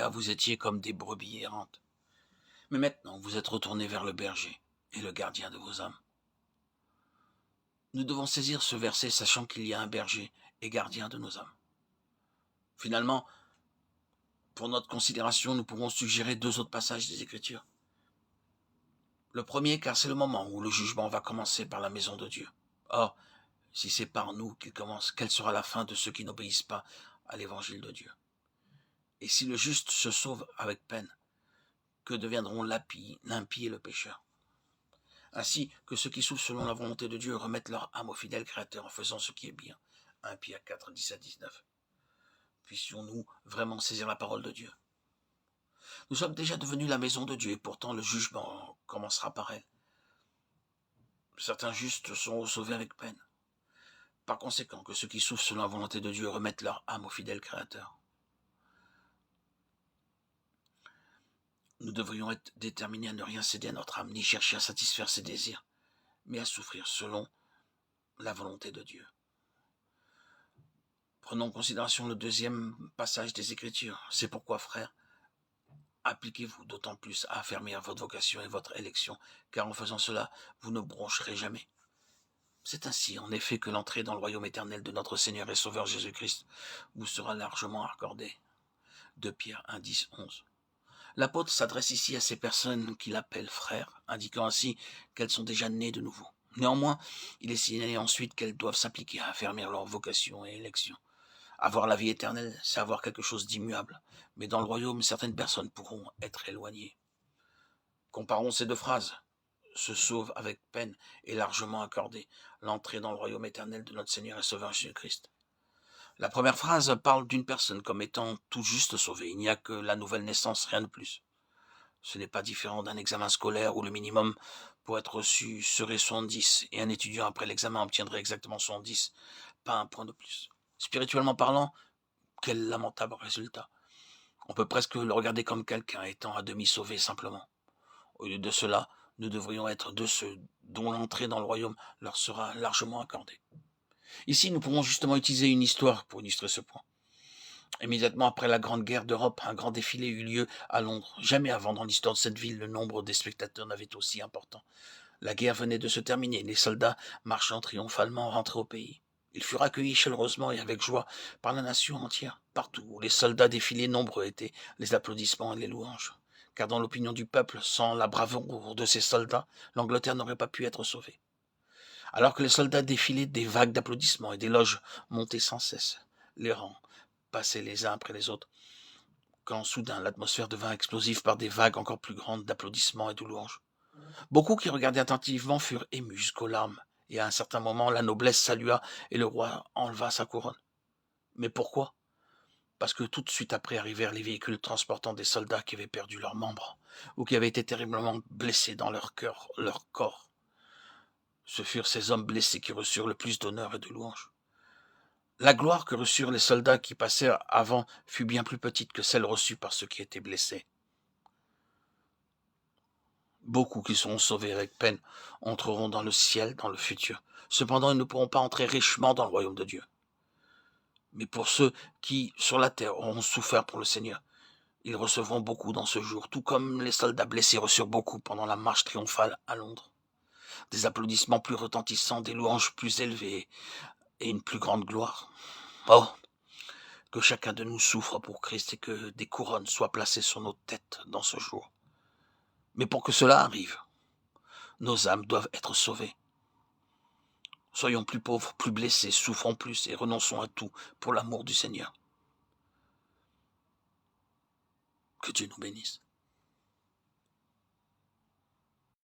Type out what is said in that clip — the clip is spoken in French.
cas, vous étiez comme des brebis errantes. Mais maintenant, vous êtes retournés vers le berger et le gardien de vos âmes. Nous devons saisir ce verset sachant qu'il y a un berger et gardien de nos âmes. Finalement, pour notre considération, nous pouvons suggérer 2 autres passages des Écritures. Le premier, car c'est le moment où le jugement va commencer par la maison de Dieu. Or, si c'est par nous qu'il commence, quelle sera la fin de ceux qui n'obéissent pas à l'évangile de Dieu? Et si le juste se sauve avec peine, que deviendront l'impie et le pécheur? Ainsi que ceux qui souffrent selon la volonté de Dieu remettent leur âme au fidèle Créateur en faisant ce qui est bien. 1 Pierre 4, 17-19. Puissions-nous vraiment saisir la parole de Dieu? Nous sommes déjà devenus la maison de Dieu et pourtant le jugement commencera par elle. Certains justes sont sauvés avec peine. Par conséquent, que ceux qui souffrent selon la volonté de Dieu remettent leur âme au fidèle Créateur. Nous devrions être déterminés à ne rien céder à notre âme, ni chercher à satisfaire ses désirs, mais à souffrir selon la volonté de Dieu. Prenons en considération le deuxième passage des Écritures. C'est pourquoi, frères, appliquez-vous d'autant plus à affermir votre vocation et votre élection, car en faisant cela, vous ne broncherez jamais. C'est ainsi, en effet, que l'entrée dans le royaume éternel de notre Seigneur et Sauveur Jésus-Christ vous sera largement accordée. 2 Pierre 1, 10, 11. L'apôtre s'adresse ici à ces personnes qu'il appelle frères, indiquant ainsi qu'elles sont déjà nées de nouveau. Néanmoins, il est signalé ensuite qu'elles doivent s'appliquer à affermir leur vocation et élection. Avoir la vie éternelle, c'est avoir quelque chose d'immuable. Mais dans le royaume, certaines personnes pourront être éloignées. Comparons ces 2 phrases. Se sauve avec peine et largement accordée l'entrée dans le royaume éternel de notre Seigneur et Sauveur Jésus-Christ. La première phrase parle d'une personne comme étant tout juste sauvée. Il n'y a que la nouvelle naissance, rien de plus. Ce n'est pas différent d'un examen scolaire où le minimum pour être reçu serait 70 et un étudiant après l'examen obtiendrait exactement 70, pas un point de plus. Spirituellement parlant, quel lamentable résultat. On peut presque le regarder comme quelqu'un étant à demi sauvé simplement. Au lieu de cela, nous devrions être de ceux dont l'entrée dans le royaume leur sera largement accordée. Ici, nous pouvons justement utiliser une histoire pour illustrer ce point. Immédiatement après la Grande Guerre d'Europe, un grand défilé eut lieu à Londres. Jamais avant dans l'histoire de cette ville, le nombre des spectateurs n'avait été aussi important. La guerre venait de se terminer, les soldats marchant triomphalement rentraient au pays. Ils furent accueillis chaleureusement et avec joie par la nation entière. Partout où les soldats défilaient, nombreux étaient les applaudissements et les louanges. Car dans l'opinion du peuple, sans la bravoure de ces soldats, l'Angleterre n'aurait pas pu être sauvée. Alors que les soldats défilaient, des vagues d'applaudissements et d'éloges montaient sans cesse. Les rangs passaient les uns après les autres, quand soudain l'atmosphère devint explosive par des vagues encore plus grandes d'applaudissements et de louanges. Beaucoup qui regardaient attentivement furent émus jusqu'aux larmes, et à un certain moment la noblesse salua et le roi enleva sa couronne. Mais pourquoi? Parce que tout de suite après arrivèrent les véhicules transportant des soldats qui avaient perdu leurs membres, ou qui avaient été terriblement blessés dans leur corps. Ce furent ces hommes blessés qui reçurent le plus d'honneur et de louanges. La gloire que reçurent les soldats qui passèrent avant fut bien plus petite que celle reçue par ceux qui étaient blessés. Beaucoup qui seront sauvés avec peine entreront dans le ciel, dans le futur. Cependant, ils ne pourront pas entrer richement dans le royaume de Dieu. Mais pour ceux qui, sur la terre, auront souffert pour le Seigneur, ils recevront beaucoup dans ce jour, tout comme les soldats blessés reçurent beaucoup pendant la marche triomphale à Londres. Des applaudissements plus retentissants, des louanges plus élevées et une plus grande gloire. Oh, que chacun de nous souffre pour Christ et que des couronnes soient placées sur nos têtes dans ce jour. Mais pour que cela arrive, nos âmes doivent être sauvées. Soyons plus pauvres, plus blessés, souffrons plus et renonçons à tout pour l'amour du Seigneur. Que Dieu nous bénisse.